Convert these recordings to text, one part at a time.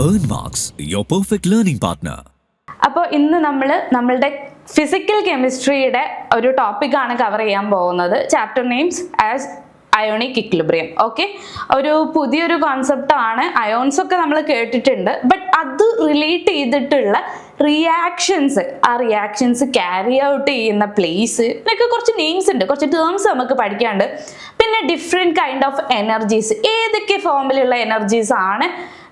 Earn Marks, your perfect learning partner. അപ്പോൾ ഇന്ന് നമ്മളുടെ ഫിസിക്കൽ കെമിസ്ട്രിയുടെ ഒരു ടോപ്പിക്കാണ് കവർ ചെയ്യാൻ പോകുന്നത്. Chapter names as ionic equilibrium. Okay, ഒരു പുതിയൊരു കോൺസെപ്റ്റാണ്. അയോൺസ് ഒക്കെ നമ്മൾ കേട്ടിട്ടുണ്ട്, ബട്ട് അത് റിലേറ്റ് ചെയ്തിട്ടുള്ള റിയാക്ഷൻസ്, ആ റിയാക്ഷൻസ് ക്യാരി ഔട്ട് ചെയ്യുന്ന പ്ലേസ്, ഇതൊക്കെ കുറച്ച് നെയിംസ് ഉണ്ട്, കുറച്ച് ടേംസ് നമുക്ക് പഠിക്കാണ്ട്. പിന്നെ ഡിഫറെൻറ്റ് കൈൻഡ് ഓഫ് എനർജീസ്, ഏതൊക്കെ ഫോമിലുള്ള എനർജീസ് ആണ്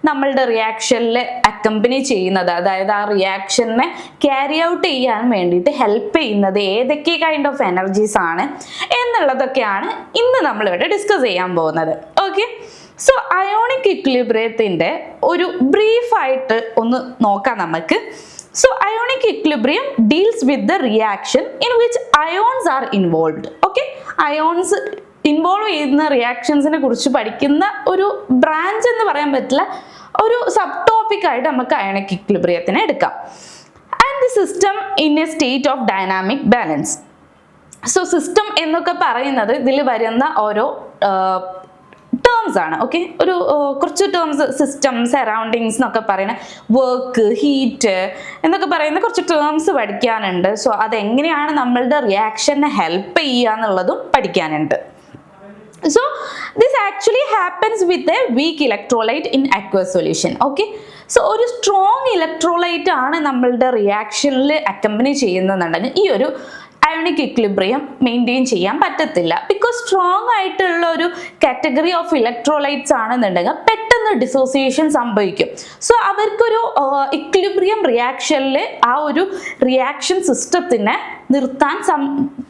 നമ്മളുടെ റിയാക്ഷനിൽ അക്കമ്പനി ചെയ്യുന്നത്, അതായത് ആ റിയാക്ഷനെ ക്യാരി ഔട്ട് ചെയ്യാൻ വേണ്ടിയിട്ട് ഹെൽപ്പ് ചെയ്യുന്നത് ഏതൊക്കെ കൈൻഡ് ഓഫ് എനർജീസ് ആണ് എന്നുള്ളതൊക്കെയാണ് ഇന്ന് നമ്മളിവിടെ ഡിസ്കസ് ചെയ്യാൻ പോകുന്നത്. ഓക്കെ, സോ അയോണിക് ഇക്വിലിബ്രിയത്തിൻ്റെ ഒരു ബ്രീഫായിട്ട് ഒന്ന് നോക്കാം നമുക്ക്. So ionic equilibrium deals with the reaction in which ions R involved. Okay, ions involve ചെയ്യുന്ന റിയാക്ഷൻസിനെ കുറിച്ച് പഠിക്കുന്ന ഒരു ബ്രാഞ്ച് എന്ന് പറയാൻ പറ്റില്ല, ഒരു സബ് ടോപ്പിക് ആയിട്ട് നമുക്ക് അയോണിക് ഇക്വിലിബ്രിയത്തിനെ എടുക്കാം. And the system in A state of dynamic balance. So system എന്നൊക്കെ പറയുന്നത് ഇതിൽ വരുന്ന ഓരോ ടേംസ് ആണ്. ഓക്കെ, ഒരു കുറച്ച് ടേംസ്, സിസ്റ്റം, സറൗണ്ടിങ്സ് എന്നൊക്കെ പറയുന്ന, വർക്ക്, ഹീറ്റ് എന്നൊക്കെ പറയുന്ന കുറച്ച് ടേംസ് പഠിക്കാനുണ്ട്. സോ അതെങ്ങനെയാണ് നമ്മളുടെ റിയാക്ഷനെ ഹെൽപ്പ് ചെയ്യുക എന്നുള്ളതും പഠിക്കാനുണ്ട്. So this actually happens with a weak electrolyte in aqueous solution. Okay, so ഒരു സ്ട്രോങ് ഇലക്ട്രോലൈറ്റ് ആണ് നമ്മളുടെ റിയാക്ഷനിൽ അക്കമ്പനി ചെയ്യുന്നതെന്നുണ്ടെങ്കിൽ ഈ ഒരു അയോണിക് ഇക്വിലിബ്രിയം മെയിൻറ്റെയിൻ ചെയ്യാൻ പറ്റത്തില്ല. ബിക്കോസ് സ്ട്രോങ് ആയിട്ടുള്ള ഒരു കാറ്റഗറി ഓഫ് ഇലക്ട്രോലൈറ്റ്സ് ആണെന്നുണ്ടെങ്കിൽ പെട്ടെന്ന് ഡിസോസിയേഷൻ സംഭവിക്കും. സോ അവർക്കൊരു ഇക്വിലിബ്രിയം റിയാക്ഷനിൽ ആ ഒരു റിയാക്ഷൻ സിസ്റ്റത്തിനെ നിർത്താൻ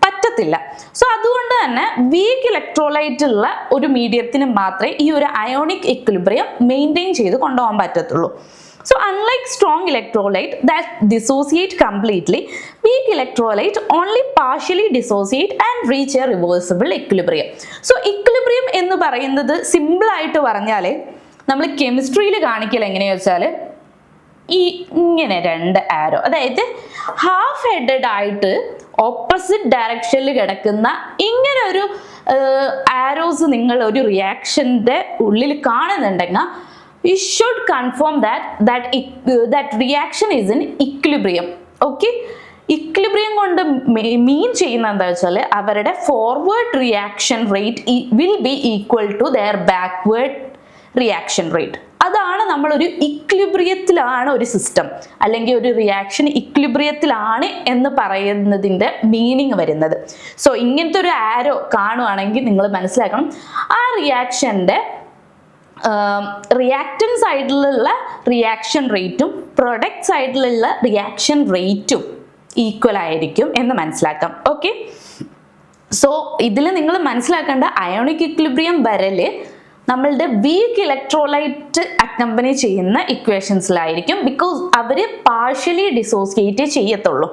പറ്റത്തില്ല. സോ അതുകൊണ്ട് തന്നെ വീക്ക് ഇലക്ട്രോലൈറ്റ് ഉള്ള ഒരു മീഡിയത്തിന് മാത്രമേ ഈ ഒരു അയോണിക് ഇക്വിലിബ്രിയം മെയിൻറ്റെയിൻ ചെയ്ത് കൊണ്ടുപോകാൻ പറ്റത്തുള്ളൂ. So unlike strong electrolyte that dissociate completely, weak electrolyte only partially dissociate and reach a reversible equilibrium. So equilibrium എന്ന് പറയുന്നത് സിമ്പിൾ ആയിട്ട് പറഞ്ഞാൽ നമ്മൾ കെമിസ്ട്രിയിൽ കാണിക്കൽ എങ്ങനെയാ വെച്ചാൽ ഈ ഇങ്ങനെ രണ്ട് ആരോ, അതായത് ഹാഫ് ഹെഡഡ് ആയിട്ട് ഓപ്പോസിറ്റ് ഡയറക്ഷനിൽ കിടക്കുന്ന ഇങ്ങനെ ഒരു ആരോസ് നിങ്ങൾ ഒരു റിയാക്ഷൻ്റെ ഉള്ളിൽ കാണുന്നുണ്ടെങ്കിൽ you should confirm that reaction is in equilibrium. Okay, equilibrium കൊണ്ട് മീൻ ചെയ്യുന്നത് എന്താ വെച്ചാൽ അവരുടെ forward reaction rate will be equal to their backward reaction rate. അതാണ് നമ്മളൊരു ഇക്വിലിബ്രിയത്തിലാണ് ഒരു സിസ്റ്റം അല്ലെങ്കിൽ ഒരു റിയാക്ഷൻ ഇക്വിലിബ്രിയത്തിലാണ് എന്ന് പറയുന്നതിൻ്റെ മീനിങ് വരുന്നത്. സോ ഇങ്ങനത്തെ ഒരു ആരോ കാണുവാണെങ്കിൽ നിങ്ങൾ മനസ്സിലാക്കണം ആ റിയാക്ഷൻ്റെ റിയാക്റ്റൻ സൈഡിലുള്ള റിയാക്ഷൻ റേറ്റും പ്രൊഡക്റ്റ് സൈഡിലുള്ള റിയാക്ഷൻ റേറ്റും ഈക്വൽ ആയിരിക്കും എന്ന് മനസ്സിലാക്കാം. ഓക്കെ, സോ ഇതിൽ നിങ്ങൾ മനസ്സിലാക്കേണ്ട അയോണിക് ഇക്വിലിബ്രിയം വരല് നമ്മളുടെ വീക്ക് ഇലക്ട്രോലൈറ്റ് അക്കമ്പനി ചെയ്യുന്ന ഇക്വേഷൻസിലായിരിക്കും. ബിക്കോസ് അവർ പാർഷ്യലി ഡിസോസിയേറ്റ് ചെയ്യത്തുള്ളൂ.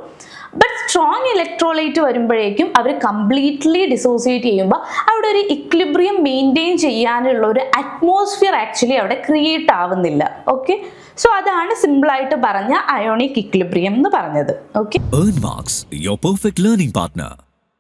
ബട്ട് സ്ട്രോങ് ഇലക്ട്രോലൈറ്റ് വരുമ്പോഴേക്കും അവർ കംപ്ലീറ്റ്ലി ഡിസോസിയേറ്റ് ചെയ്യുമ്പോൾ അവിടെ ഒരു ഇക്വിലിബ്രിയം മെയിൻറ്റെയിൻ ചെയ്യാനുള്ള ഒരു അറ്റ്മോസ്ഫിയർ ആക്ച്വലി അവിടെ ക്രിയേറ്റ് ആവുന്നില്ല. ഓക്കെ, സോ അതാണ് സിമ്പിളായിട്ട് പറഞ്ഞ അയോണിക് ഇക്വിലിബ്രിയം എന്ന് പറഞ്ഞത്. Okay, Earn Marks, your perfect learning partner.